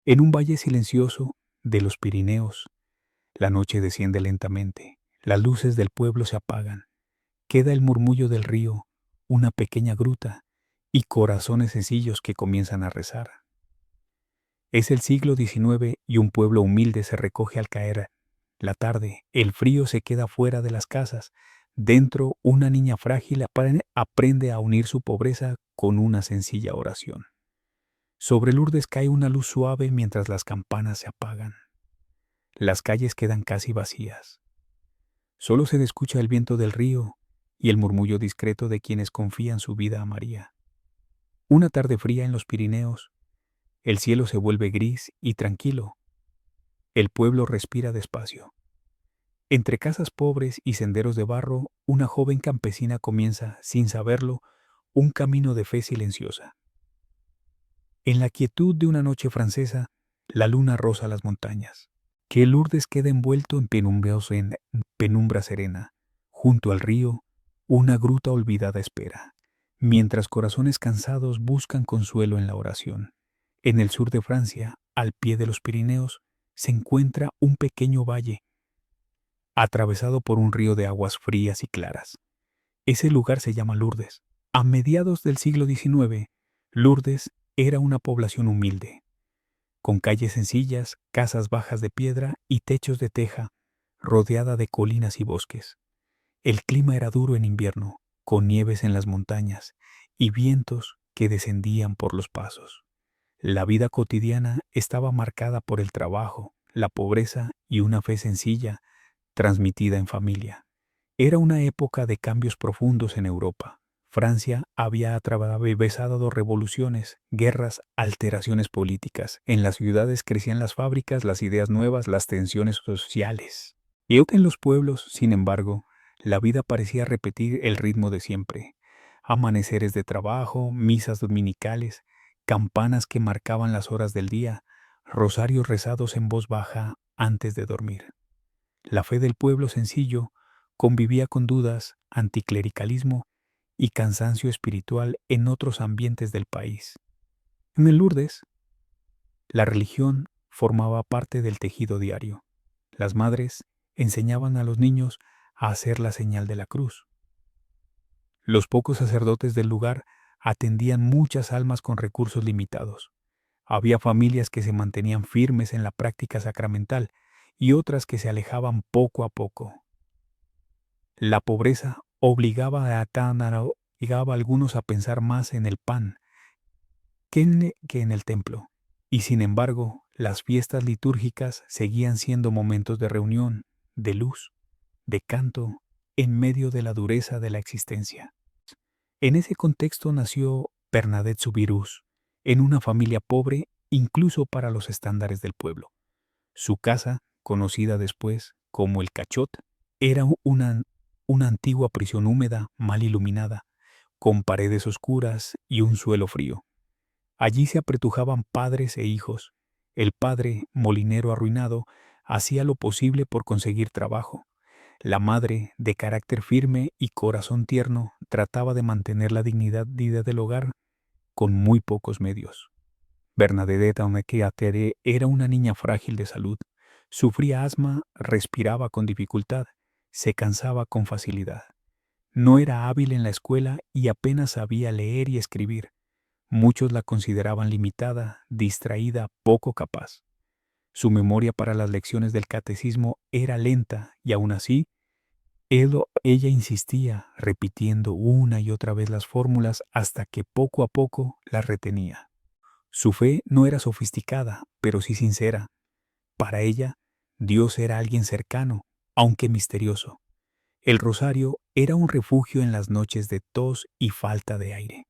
En un valle silencioso de los Pirineos, la noche desciende lentamente, las luces del pueblo se apagan, queda el murmullo del río, una pequeña gruta y corazones sencillos que comienzan a rezar. Es el siglo XIX y un pueblo humilde se recoge al caer la tarde. El frío se queda fuera de las casas. Dentro, una niña frágil aprende a unir su pobreza con una sencilla oración. Sobre Lourdes cae una luz suave mientras las campanas se apagan. Las calles quedan casi vacías. Solo se escucha el viento del río y el murmullo discreto de quienes confían su vida a María. Una tarde fría en los Pirineos, el cielo se vuelve gris y tranquilo. El pueblo respira despacio. Entre casas pobres y senderos de barro, una joven campesina comienza, sin saberlo, un camino de fe silenciosa. En la quietud de una noche francesa, la luna roza las montañas. Que Lourdes queda envuelto en penumbra serena. Junto al río, una gruta olvidada espera, mientras corazones cansados buscan consuelo en la oración. En el sur de Francia, al pie de los Pirineos, se encuentra un pequeño valle, atravesado por un río de aguas frías y claras. Ese lugar se llama Lourdes. A mediados del siglo XIX, Lourdes era una población humilde, con calles sencillas, casas bajas de piedra y techos de teja, rodeada de colinas y bosques. El clima era duro en invierno, con nieves en las montañas y vientos que descendían por los pasos. La vida cotidiana estaba marcada por el trabajo, la pobreza y una fe sencilla, transmitida en familia. Era una época de cambios profundos en Europa. Francia había atravesado dos revoluciones, guerras, alteraciones políticas. En las ciudades crecían las fábricas, las ideas nuevas, las tensiones sociales. Y en los pueblos, sin embargo, la vida parecía repetir el ritmo de siempre. Amaneceres de trabajo, misas dominicales, campanas que marcaban las horas del día, rosarios rezados en voz baja antes de dormir. La fe del pueblo sencillo convivía con dudas, anticlericalismo y cansancio espiritual en otros ambientes del país. En el Lourdes, la religión formaba parte del tejido diario. Las madres enseñaban a los niños a hacer la señal de la cruz. Los pocos sacerdotes del lugar atendían muchas almas con recursos limitados. Había familias que se mantenían firmes en la práctica sacramental y otras que se alejaban poco a poco. La pobreza obligaba a algunos a pensar más en el pan que en el templo, y sin embargo, las fiestas litúrgicas seguían siendo momentos de reunión, de luz, de canto, en medio de la dureza de la existencia. En ese contexto nació Bernadette Soubirous, en una familia pobre incluso para los estándares del pueblo. Su casa, conocida después como el Cachot, era una antigua prisión húmeda, mal iluminada, con paredes oscuras y un suelo frío. Allí se apretujaban padres e hijos. El padre, molinero arruinado, hacía lo posible por conseguir trabajo. La madre, de carácter firme y corazón tierno, trataba de mantener la dignidad del hogar con muy pocos medios. Bernadette Aunequet era una niña frágil de salud. Sufría asma, respiraba con dificultad, se cansaba con facilidad. No era hábil en la escuela y apenas sabía leer y escribir. Muchos la consideraban limitada, distraída, poco capaz. Su memoria para las lecciones del catecismo era lenta y aún así, ella insistía, repitiendo una y otra vez las fórmulas hasta que poco a poco las retenía. Su fe no era sofisticada, pero sí sincera. Para ella, Dios era alguien cercano, aunque misterioso. El rosario era un refugio en las noches de tos y falta de aire.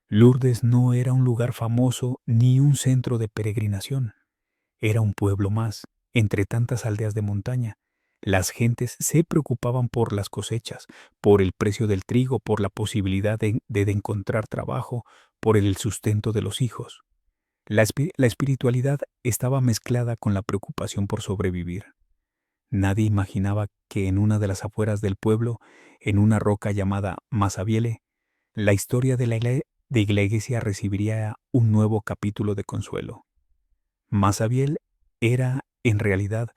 Lourdes no era un lugar famoso ni un centro de peregrinación. Era un pueblo más, entre tantas aldeas de montaña. Las gentes se preocupaban por las cosechas, por el precio del trigo, por la posibilidad de encontrar trabajo, por el sustento de los hijos. La espiritualidad estaba mezclada con la preocupación por sobrevivir. Nadie imaginaba que en una de las afueras del pueblo, en una roca llamada Masabielle, la historia de la iglesia recibiría un nuevo capítulo de consuelo. Masabiel era, en realidad,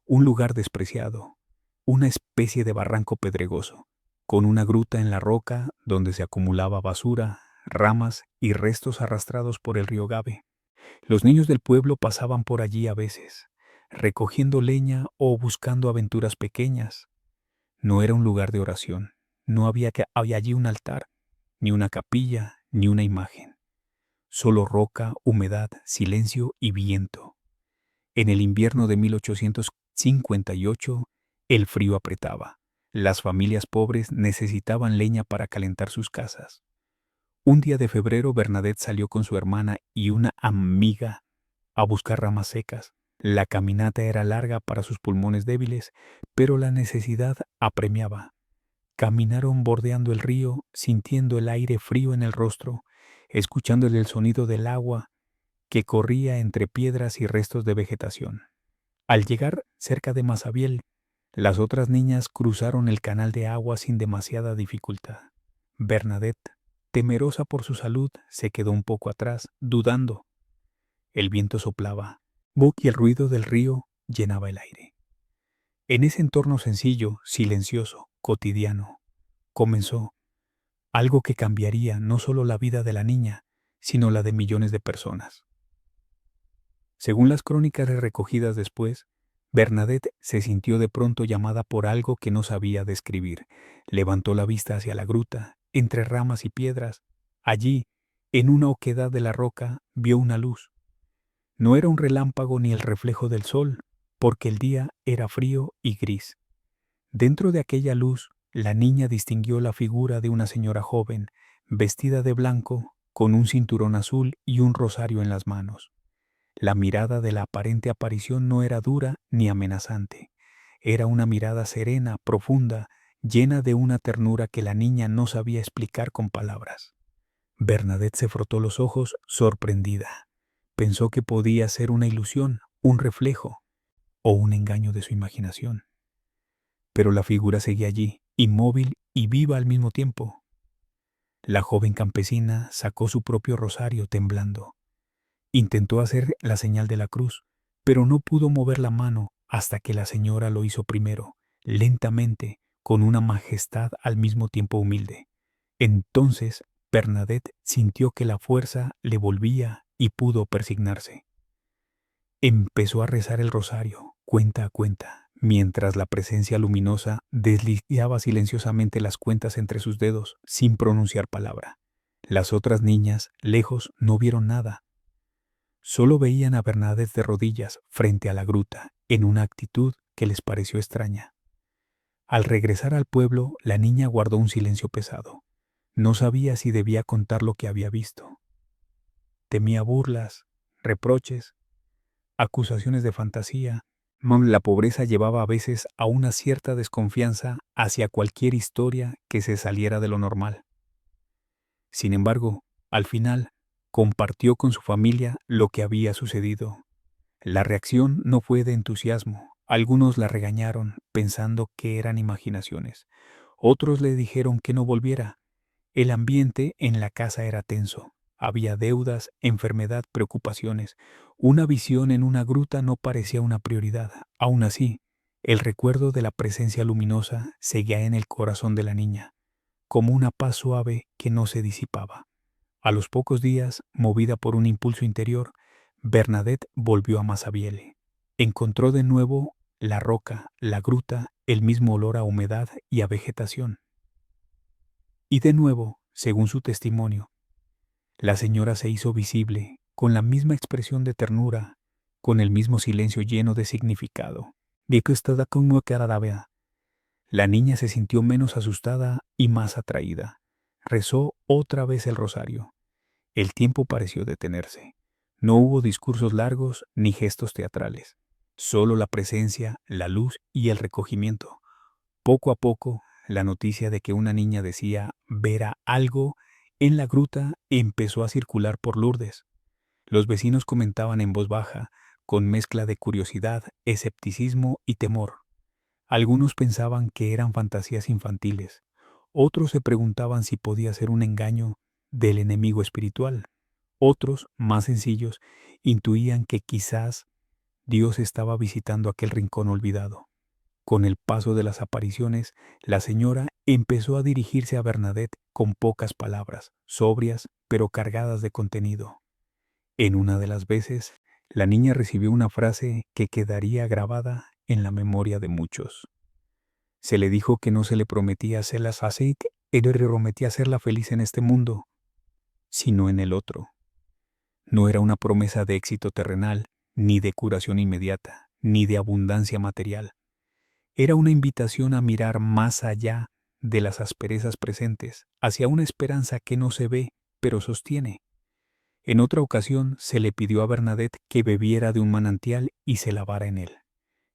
un lugar despreciado, una especie de barranco pedregoso, con una gruta en la roca donde se acumulaba basura, ramas y restos arrastrados por el río Gave. Los niños del pueblo pasaban por allí a veces, recogiendo leña o buscando aventuras pequeñas. No era un lugar de oración, no había allí un altar, ni una capilla, ni una imagen. Solo roca, humedad, silencio y viento. En el invierno de 1858, el frío apretaba. Las familias pobres necesitaban leña para calentar sus casas. Un día de febrero, Bernadette salió con su hermana y una amiga a buscar ramas secas. La caminata era larga para sus pulmones débiles, pero la necesidad apremiaba. Caminaron bordeando el río, sintiendo el aire frío en el rostro, escuchando el sonido del agua que corría entre piedras y restos de vegetación. Al llegar cerca de Masabiel, las otras niñas cruzaron el canal de agua sin demasiada dificultad. Bernadette, temerosa por su salud, se quedó un poco atrás, dudando. El viento soplaba, y el ruido del río llenaba el aire. En ese entorno sencillo, silencioso, cotidiano, comenzó algo que cambiaría no solo la vida de la niña, sino la de millones de personas. Según las crónicas recogidas después, Bernadette se sintió de pronto llamada por algo que no sabía describir. Levantó la vista hacia la gruta, entre ramas y piedras. Allí, en una oquedad de la roca, vio una luz. No era un relámpago ni el reflejo del sol, porque el día era frío y gris. Dentro de aquella luz, la niña distinguió la figura de una señora joven, vestida de blanco, con un cinturón azul y un rosario en las manos. La mirada de la aparente aparición no era dura ni amenazante. Era una mirada serena, profunda, llena de una ternura que la niña no sabía explicar con palabras. Bernadette se frotó los ojos, sorprendida. Pensó que podía ser una ilusión, un reflejo o un engaño de su imaginación. Pero la figura seguía allí, inmóvil y viva al mismo tiempo. La joven campesina sacó su propio rosario temblando. Intentó hacer la señal de la cruz, pero no pudo mover la mano hasta que la señora lo hizo primero, lentamente, con una majestad al mismo tiempo humilde. Entonces Bernadette sintió que la fuerza le volvía y pudo persignarse. Empezó a rezar el rosario, cuenta a cuenta, mientras la presencia luminosa deslizaba silenciosamente las cuentas entre sus dedos, sin pronunciar palabra. Las otras niñas, lejos, no vieron nada. Solo veían a Bernadette de rodillas frente a la gruta, en una actitud que les pareció extraña. Al regresar al pueblo, la niña guardó un silencio pesado. No sabía si debía contar lo que había visto. Temía burlas, reproches, acusaciones de fantasía. La pobreza llevaba a veces a una cierta desconfianza hacia cualquier historia que se saliera de lo normal. Sin embargo, al final, compartió con su familia lo que había sucedido. La reacción no fue de entusiasmo. Algunos la regañaron pensando que eran imaginaciones. Otros le dijeron que no volviera. El ambiente en la casa era tenso. Había deudas, enfermedad, preocupaciones. Una visión en una gruta no parecía una prioridad. Aún así, el recuerdo de la presencia luminosa seguía en el corazón de la niña, como una paz suave que no se disipaba. A los pocos días, movida por un impulso interior, Bernadette volvió a Masabielle. Encontró de nuevo la roca, la gruta, el mismo olor a humedad y a vegetación. Y de nuevo, según su testimonio, la señora se hizo visible, con la misma expresión de ternura, con el mismo silencio lleno de significado. La niña se sintió menos asustada y más atraída. Rezó otra vez el rosario. El tiempo pareció detenerse. No hubo discursos largos ni gestos teatrales. Solo la presencia, la luz y el recogimiento. Poco a poco, la noticia de que una niña decía ver a algo en la gruta empezó a circular por Lourdes. Los vecinos comentaban en voz baja, con mezcla de curiosidad, escepticismo y temor. Algunos pensaban que eran fantasías infantiles. Otros se preguntaban si podía ser un engaño del enemigo espiritual. Otros, más sencillos, intuían que quizás Dios estaba visitando aquel rincón olvidado. Con el paso de las apariciones, la señora empezó a dirigirse a Bernadette con pocas palabras, sobrias pero cargadas de contenido. En una de las veces, la niña recibió una frase que quedaría grabada en la memoria de muchos. Se le dijo que no se le prometía hacerlas así, que le prometía hacerla feliz en este mundo, sino en el otro. No era una promesa de éxito terrenal, ni de curación inmediata, ni de abundancia material. Era una invitación a mirar más allá de las asperezas presentes, hacia una esperanza que no se ve, pero sostiene. En otra ocasión se le pidió a Bernadette que bebiera de un manantial y se lavara en él.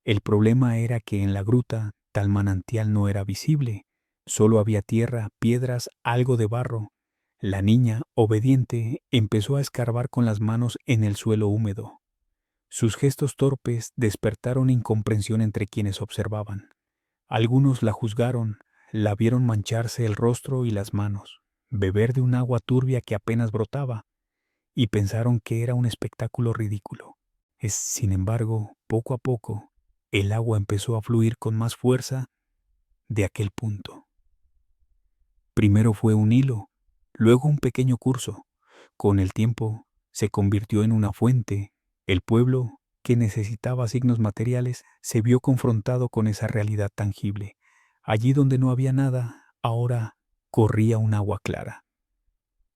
El problema era que en la gruta tal manantial no era visible. Solo había tierra, piedras, algo de barro. La niña, obediente, empezó a escarbar con las manos en el suelo húmedo. Sus gestos torpes despertaron incomprensión entre quienes observaban. Algunos la juzgaron, la vieron mancharse el rostro y las manos, beber de un agua turbia que apenas brotaba, y pensaron que era un espectáculo ridículo. Sin embargo, poco a poco, el agua empezó a fluir con más fuerza de aquel punto. Primero fue un hilo, luego un pequeño curso. Con el tiempo, se convirtió en una fuente. El pueblo, que necesitaba signos materiales, se vio confrontado con esa realidad tangible. Allí donde no había nada, ahora corría un agua clara.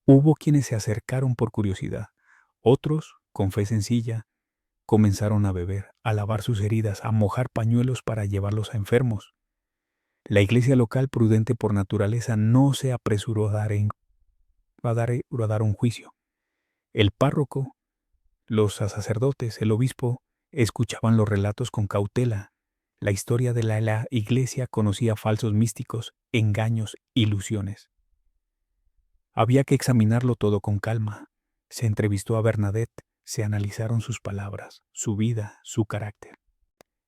Hubo quienes se acercaron por curiosidad. Otros, con fe sencilla, comenzaron a beber, a lavar sus heridas, a mojar pañuelos para llevarlos a enfermos. La iglesia local, prudente por naturaleza, no se apresuró a dar un juicio. El párroco, los sacerdotes, el obispo, escuchaban los relatos con cautela. La historia de la iglesia conocía falsos místicos, engaños, ilusiones. Había que examinarlo todo con calma. Se entrevistó a Bernadette, se analizaron sus palabras, su vida, su carácter.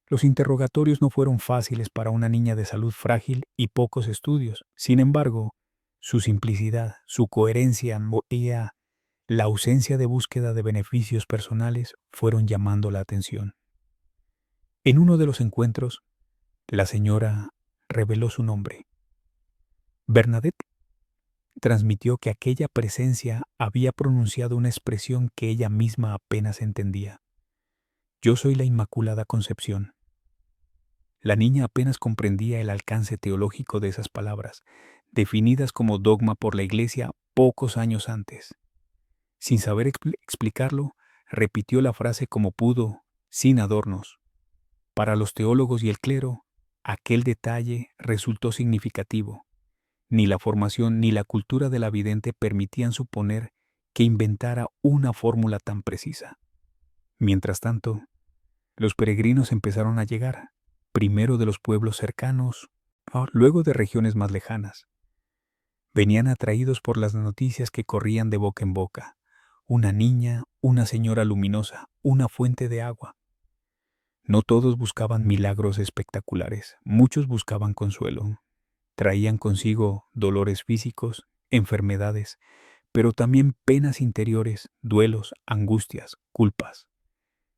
Los interrogatorios no fueron fáciles para una niña de salud frágil y pocos estudios. Sin embargo, su simplicidad, su coherencia, la ausencia de búsqueda de beneficios personales fueron llamando la atención. En uno de los encuentros, la señora reveló su nombre. Bernadette transmitió que aquella presencia había pronunciado una expresión que ella misma apenas entendía. Yo soy la Inmaculada Concepción. La niña apenas comprendía el alcance teológico de esas palabras, definidas como dogma por la Iglesia pocos años antes. Sin saber explicarlo, repitió la frase como pudo, sin adornos. Para los teólogos y el clero, aquel detalle resultó significativo. Ni la formación ni la cultura de la vidente permitían suponer que inventara una fórmula tan precisa. Mientras tanto, los peregrinos empezaron a llegar, primero de los pueblos cercanos, luego de regiones más lejanas. Venían atraídos por las noticias que corrían de boca en boca. Una niña, una señora luminosa, una fuente de agua. No todos buscaban milagros espectaculares, muchos buscaban consuelo. Traían consigo dolores físicos, enfermedades, pero también penas interiores, duelos, angustias, culpas.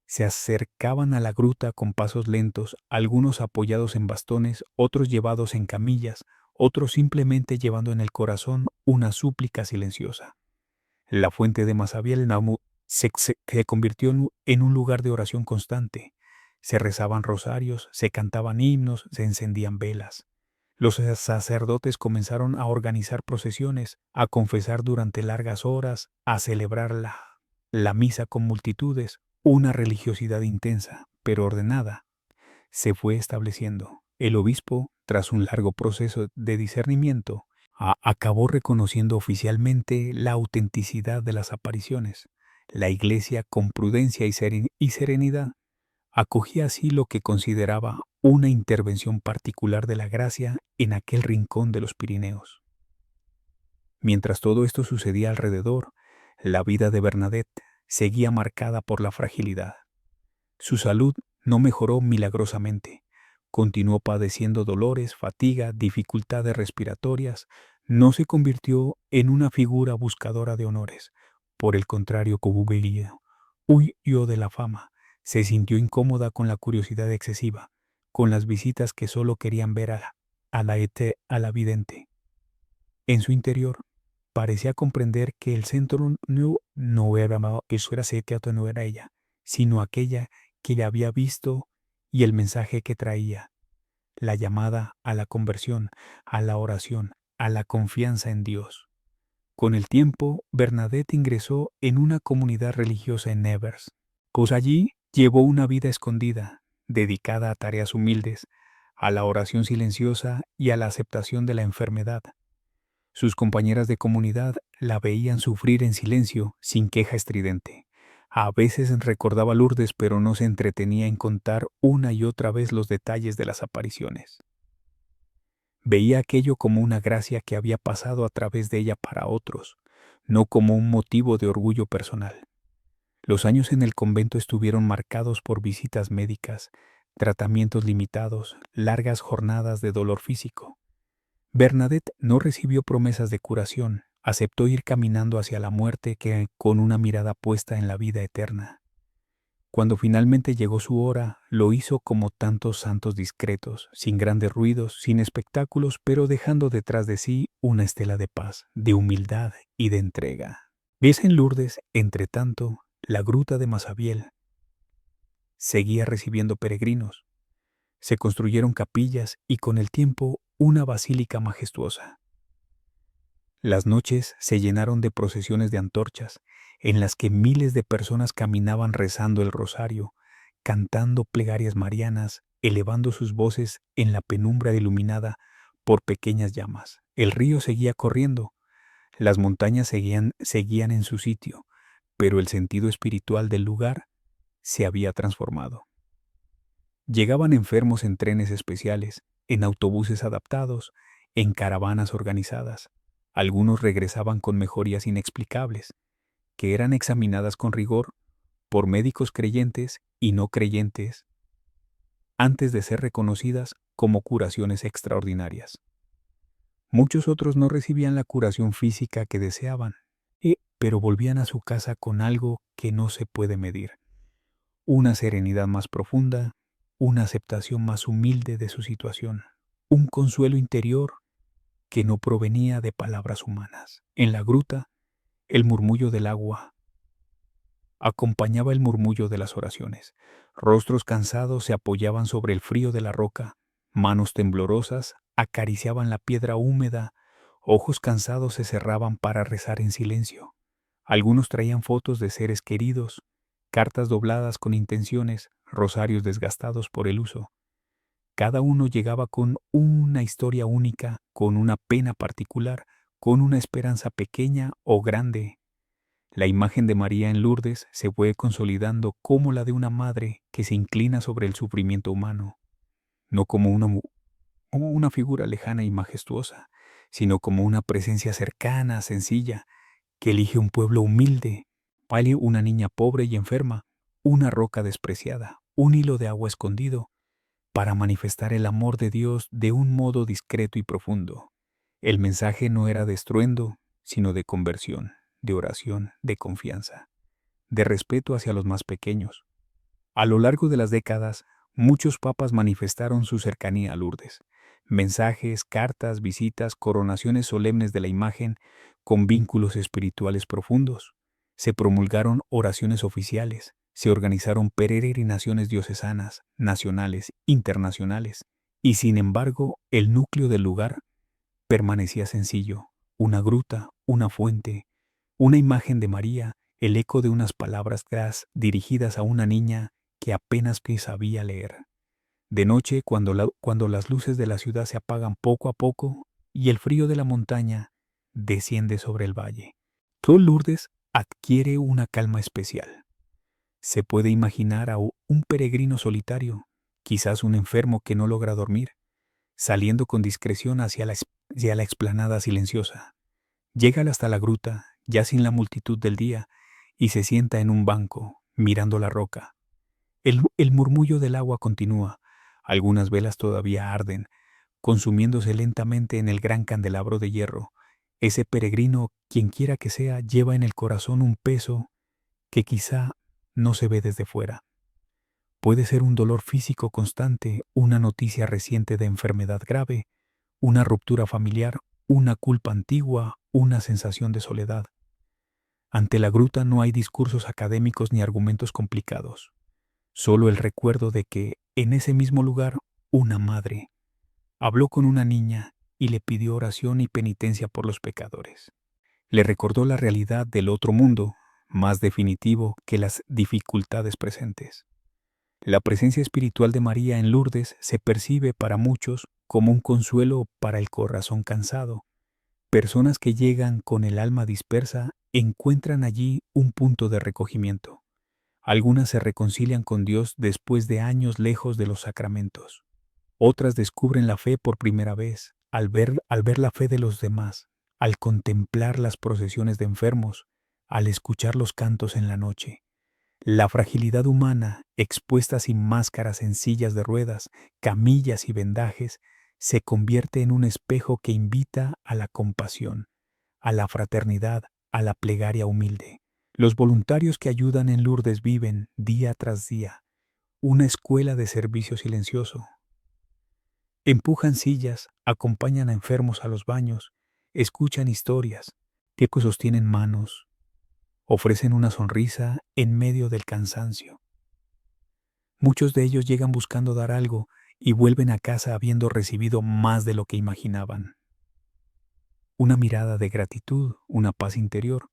Se acercaban a la gruta con pasos lentos, algunos apoyados en bastones, otros llevados en camillas, otros simplemente llevando en el corazón una súplica silenciosa. La fuente de Masabiel Namu se convirtió en un lugar de oración constante. Se rezaban rosarios, se cantaban himnos, se encendían velas. Los sacerdotes comenzaron a organizar procesiones, a confesar durante largas horas, a celebrar la misa con multitudes. Una religiosidad intensa, pero ordenada, se fue estableciendo. El obispo, tras un largo proceso de discernimiento, acabó reconociendo oficialmente la autenticidad de las apariciones. La Iglesia, con prudencia y serenidad, acogía así lo que consideraba una intervención particular de la gracia en aquel rincón de los Pirineos. Mientras todo esto sucedía alrededor, la vida de Bernadette seguía marcada por la fragilidad. Su salud no mejoró milagrosamente. Continuó padeciendo dolores, fatiga, dificultades respiratorias. No se convirtió en una figura buscadora de honores, Por el contrario, Cobubelia huyó de la fama. Se sintió incómoda con la curiosidad excesiva, con las visitas que solo querían ver a la vidente. En su interior, parecía comprender que el centro no era que fuera Setiato, no era ella, sino aquella que le había visto y el mensaje que traía, la llamada a la conversión, a la oración, a la confianza en Dios. Con el tiempo, Bernadette ingresó en una comunidad religiosa en Nevers, pues allí llevó una vida escondida, dedicada a tareas humildes, a la oración silenciosa y a la aceptación de la enfermedad. Sus compañeras de comunidad la veían sufrir en silencio, sin queja estridente. A veces recordaba a Lourdes, pero no se entretenía en contar una y otra vez los detalles de las apariciones. Veía aquello como una gracia que había pasado a través de ella para otros, no como un motivo de orgullo personal. Los años en el convento estuvieron marcados por visitas médicas, tratamientos limitados, largas jornadas de dolor físico. Bernadette no recibió promesas de curación, aceptó ir caminando hacia la muerte con una mirada puesta en la vida eterna. Cuando finalmente llegó su hora, lo hizo como tantos santos discretos, sin grandes ruidos, sin espectáculos, pero dejando detrás de sí una estela de paz, de humildad y de entrega. Ves en Lourdes, entre tanto, la gruta de Masabiel seguía recibiendo peregrinos. Se construyeron capillas y con el tiempo una basílica majestuosa. Las noches se llenaron de procesiones de antorchas, en las que miles de personas caminaban rezando el rosario, cantando plegarias marianas, elevando sus voces en la penumbra iluminada por pequeñas llamas. El río seguía corriendo, las montañas seguían en su sitio, pero el sentido espiritual del lugar se había transformado. Llegaban enfermos en trenes especiales, en autobuses adaptados, en caravanas organizadas. Algunos regresaban con mejorías inexplicables, que eran examinadas con rigor por médicos creyentes y no creyentes, antes de ser reconocidas como curaciones extraordinarias. Muchos otros no recibían la curación física que deseaban, pero volvían a su casa con algo que no se puede medir: una serenidad más profunda, una aceptación más humilde de su situación, un consuelo interior que no provenía de palabras humanas. En la gruta, el murmullo del agua acompañaba el murmullo de las oraciones. Rostros cansados se apoyaban sobre el frío de la roca, manos temblorosas acariciaban la piedra húmeda, ojos cansados se cerraban para rezar en silencio. Algunos traían fotos de seres queridos, cartas dobladas con intenciones, rosarios desgastados por el uso. Cada uno llegaba con una historia única, con una pena particular, con una esperanza pequeña o grande. La imagen de María en Lourdes se fue consolidando como la de una madre que se inclina sobre el sufrimiento humano, no como una figura lejana y majestuosa, sino como una presencia cercana, sencilla, que elige un pueblo humilde, vale una niña pobre y enferma, una roca despreciada, un hilo de agua escondido, para manifestar el amor de Dios de un modo discreto y profundo. El mensaje no era de estruendo, sino de conversión, de oración, de confianza, de respeto hacia los más pequeños. A lo largo de las décadas, muchos papas manifestaron su cercanía a Lourdes. Mensajes, cartas, visitas, coronaciones solemnes de la imagen con vínculos espirituales profundos. Se promulgaron oraciones oficiales, se organizaron peregrinaciones diocesanas, nacionales, internacionales, y sin embargo, el núcleo del lugar permanecía sencillo: una gruta, una fuente, una imagen de María, el eco de unas palabras dirigidas a una niña que apenas sabía leer. De noche, cuando las luces de la ciudad se apagan poco a poco y el frío de la montaña desciende sobre el valle, todo Lourdes adquiere una calma especial. Se puede imaginar a un peregrino solitario, quizás un enfermo que no logra dormir, saliendo con discreción hacia la explanada silenciosa. Llega hasta la gruta, ya sin la multitud del día, y se sienta en un banco, mirando la roca. El murmullo del agua continúa. Algunas velas todavía arden, consumiéndose lentamente en el gran candelabro de hierro. Ese peregrino, quien quiera que sea, lleva en el corazón un peso que quizá no se ve desde fuera. Puede ser un dolor físico constante, una noticia reciente de enfermedad grave, una ruptura familiar, una culpa antigua, una sensación de soledad. Ante la gruta no hay discursos académicos ni argumentos complicados, solo el recuerdo de que, en ese mismo lugar, una madre habló con una niña y le pidió oración y penitencia por los pecadores. Le recordó la realidad del otro mundo, más definitivo que las dificultades presentes. La presencia espiritual de María en Lourdes se percibe para muchos como un consuelo para el corazón cansado. Personas que llegan con el alma dispersa encuentran allí un punto de recogimiento. Algunas se reconcilian con Dios después de años lejos de los sacramentos. Otras descubren la fe por primera vez, al ver la fe de los demás, al contemplar las procesiones de enfermos, al escuchar los cantos en la noche. La fragilidad humana, expuesta sin máscaras en sillas de ruedas, camillas y vendajes, se convierte en un espejo que invita a la compasión, a la fraternidad, a la plegaria humilde. Los voluntarios que ayudan en Lourdes viven, día tras día, una escuela de servicio silencioso. Empujan sillas, acompañan a enfermos a los baños, escuchan historias, que sostienen manos, ofrecen una sonrisa en medio del cansancio. Muchos de ellos llegan buscando dar algo y vuelven a casa habiendo recibido más de lo que imaginaban. Una mirada de gratitud, una paz interior,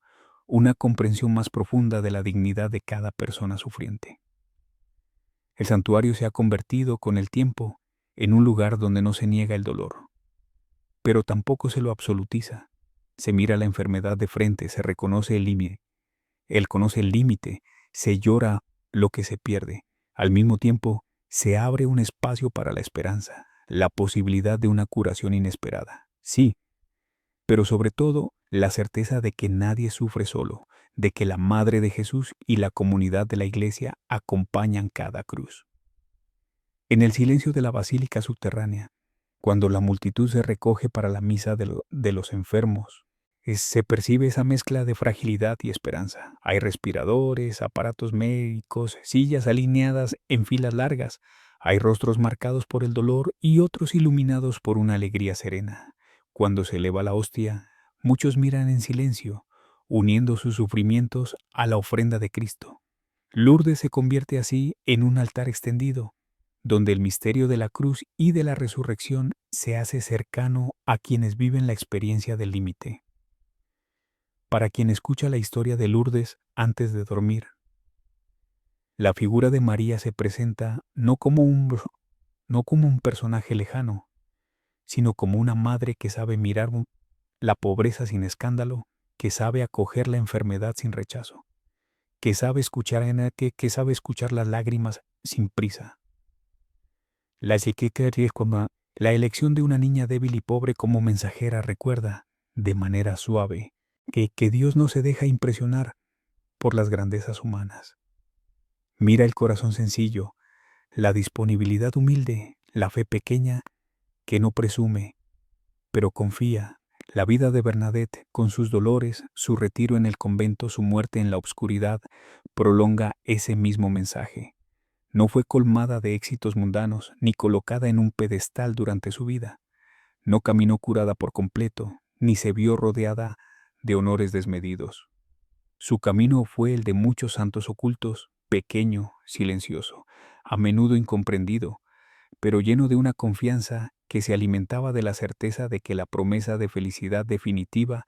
una comprensión más profunda de la dignidad de cada persona sufriente. El santuario se ha convertido con el tiempo en un lugar donde no se niega el dolor, pero tampoco se lo absolutiza. Se mira la enfermedad de frente, se reconoce el límite. Él conoce el límite, se llora lo que se pierde. Al mismo tiempo, se abre un espacio para la esperanza, la posibilidad de una curación inesperada. Sí, pero sobre todo, la certeza de que nadie sufre solo, de que la Madre de Jesús y la comunidad de la Iglesia acompañan cada cruz. En el silencio de la basílica subterránea, cuando la multitud se recoge para la misa de los enfermos, se percibe esa mezcla de fragilidad y esperanza. Hay respiradores, aparatos médicos, sillas alineadas en filas largas. Hay rostros marcados por el dolor y otros iluminados por una alegría serena. Cuando se eleva la hostia, muchos miran en silencio, uniendo sus sufrimientos a la ofrenda de Cristo. Lourdes se convierte así en un altar extendido, donde el misterio de la cruz y de la resurrección se hace cercano a quienes viven la experiencia del límite. Para quien escucha la historia de Lourdes antes de dormir, la figura de María se presenta no como un personaje lejano, sino como una madre que sabe mirar la pobreza sin escándalo, que sabe acoger la enfermedad sin rechazo, que sabe escuchar las lágrimas sin prisa. La elección de una niña débil y pobre como mensajera recuerda, de manera suave, que Dios no se deja impresionar por las grandezas humanas. Mira el corazón sencillo, la disponibilidad humilde, la fe pequeña que no presume, pero confía. La vida de Bernadette, con sus dolores, su retiro en el convento, su muerte en la obscuridad, prolonga ese mismo mensaje. No fue colmada de éxitos mundanos, ni colocada en un pedestal durante su vida. No caminó curada por completo, ni se vio rodeada de honores desmedidos. Su camino fue el de muchos santos ocultos, pequeño, silencioso, a menudo incomprendido, pero lleno de una confianza que se alimentaba de la certeza de que la promesa de felicidad definitiva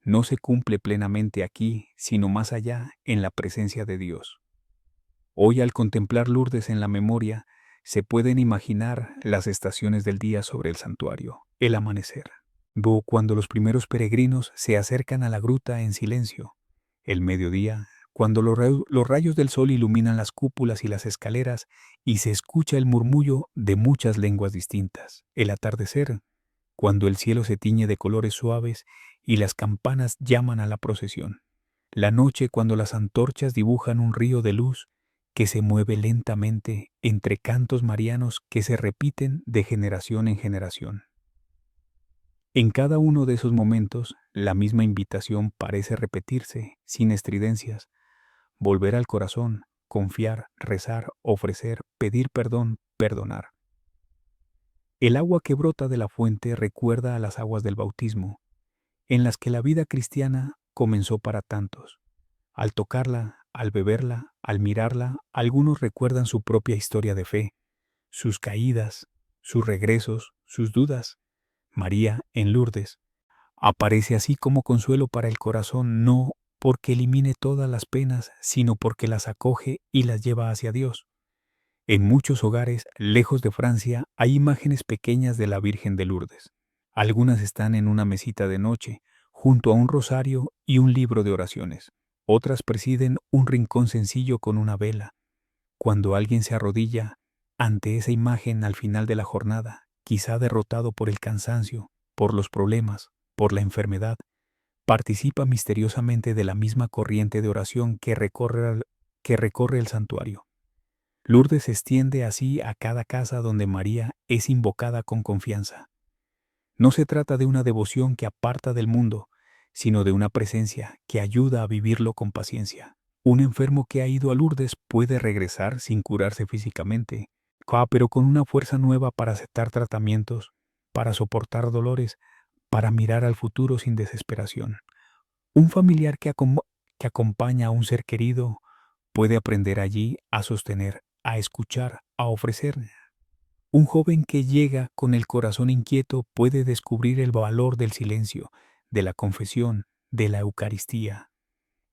no se cumple plenamente aquí, sino más allá, en la presencia de Dios. Hoy, al contemplar Lourdes en la memoria, se pueden imaginar las estaciones del día sobre el santuario, el amanecer, cuando los primeros peregrinos se acercan a la gruta en silencio, el mediodía, cuando los rayos del sol iluminan las cúpulas y las escaleras y se escucha el murmullo de muchas lenguas distintas, el atardecer, cuando el cielo se tiñe de colores suaves y las campanas llaman a la procesión, la noche cuando las antorchas dibujan un río de luz que se mueve lentamente entre cantos marianos que se repiten de generación en generación. En cada uno de esos momentos, la misma invitación parece repetirse, sin estridencias. Volver al corazón, confiar, rezar, ofrecer, pedir perdón, perdonar. El agua que brota de la fuente recuerda a las aguas del bautismo, en las que la vida cristiana comenzó para tantos. Al tocarla, al beberla, al mirarla, algunos recuerdan su propia historia de fe, sus caídas, sus regresos, sus dudas. María, en Lourdes, aparece así como consuelo para el corazón, no porque elimine todas las penas, sino porque las acoge y las lleva hacia Dios. En muchos hogares, lejos de Francia, hay imágenes pequeñas de la Virgen de Lourdes. Algunas están en una mesita de noche, junto a un rosario y un libro de oraciones. Otras presiden un rincón sencillo con una vela. Cuando alguien se arrodilla ante esa imagen al final de la jornada, quizá derrotado por el cansancio, por los problemas, por la enfermedad, participa misteriosamente de la misma corriente de oración que recorre el santuario. Lourdes se extiende así a cada casa donde María es invocada con confianza. No se trata de una devoción que aparta del mundo, sino de una presencia que ayuda a vivirlo con paciencia. Un enfermo que ha ido a Lourdes puede regresar sin curarse físicamente, pero con una fuerza nueva para aceptar tratamientos, para soportar dolores, para mirar al futuro sin desesperación. Un familiar que acompaña a un ser querido puede aprender allí a sostener, a escuchar, a ofrecer. Un joven que llega con el corazón inquieto puede descubrir el valor del silencio, de la confesión, de la Eucaristía.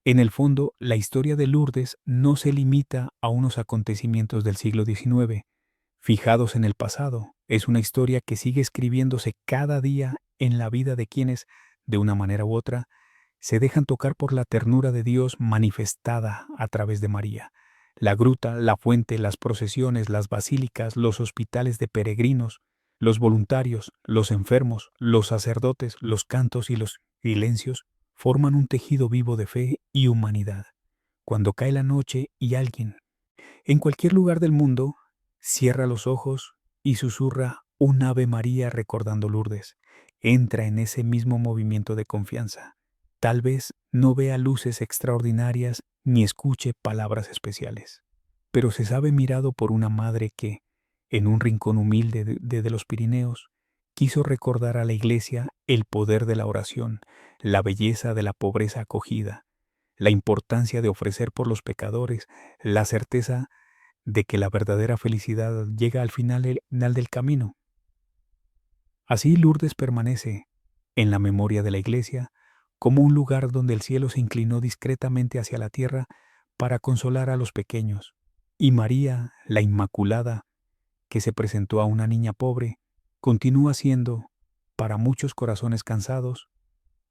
En el fondo, la historia de Lourdes no se limita a unos acontecimientos del siglo XIX, fijados en el pasado. Es una historia que sigue escribiéndose cada día en la vida de quienes, de una manera u otra, se dejan tocar por la ternura de Dios manifestada a través de María. La gruta, la fuente, las procesiones, las basílicas, los hospitales de peregrinos, los voluntarios, los enfermos, los sacerdotes, los cantos y los silencios forman un tejido vivo de fe y humanidad. Cuando cae la noche y alguien, en cualquier lugar del mundo, cierra los ojos y susurra un Ave María recordando Lourdes, entra en ese mismo movimiento de confianza. Tal vez no vea luces extraordinarias ni escuche palabras especiales, pero se sabe mirado por una madre que, en un rincón humilde de los Pirineos, quiso recordar a la Iglesia el poder de la oración, la belleza de la pobreza acogida, la importancia de ofrecer por los pecadores, la certeza de que la verdadera felicidad llega al final del camino. Así Lourdes permanece, en la memoria de la Iglesia, como un lugar donde el cielo se inclinó discretamente hacia la tierra para consolar a los pequeños, y María, la Inmaculada, que se presentó a una niña pobre, continúa siendo, para muchos corazones cansados,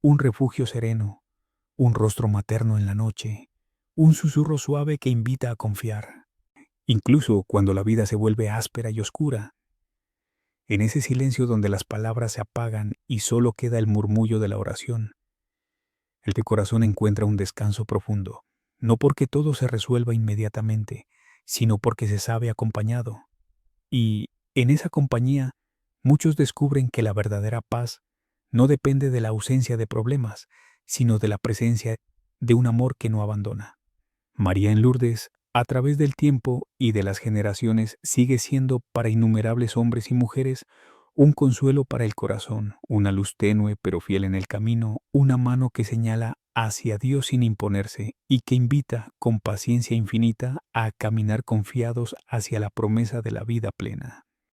un refugio sereno, un rostro materno en la noche, un susurro suave que invita a confiar. Incluso cuando la vida se vuelve áspera y oscura, en ese silencio donde las palabras se apagan y solo queda el murmullo de la oración, el corazón encuentra un descanso profundo, no porque todo se resuelva inmediatamente, sino porque se sabe acompañado. Y, en esa compañía, muchos descubren que la verdadera paz no depende de la ausencia de problemas, sino de la presencia de un amor que no abandona. María en Lourdes, a través del tiempo y de las generaciones, sigue siendo para innumerables hombres y mujeres un consuelo para el corazón, una luz tenue pero fiel en el camino, una mano que señala hacia Dios sin imponerse y que invita con paciencia infinita a caminar confiados hacia la promesa de la vida plena.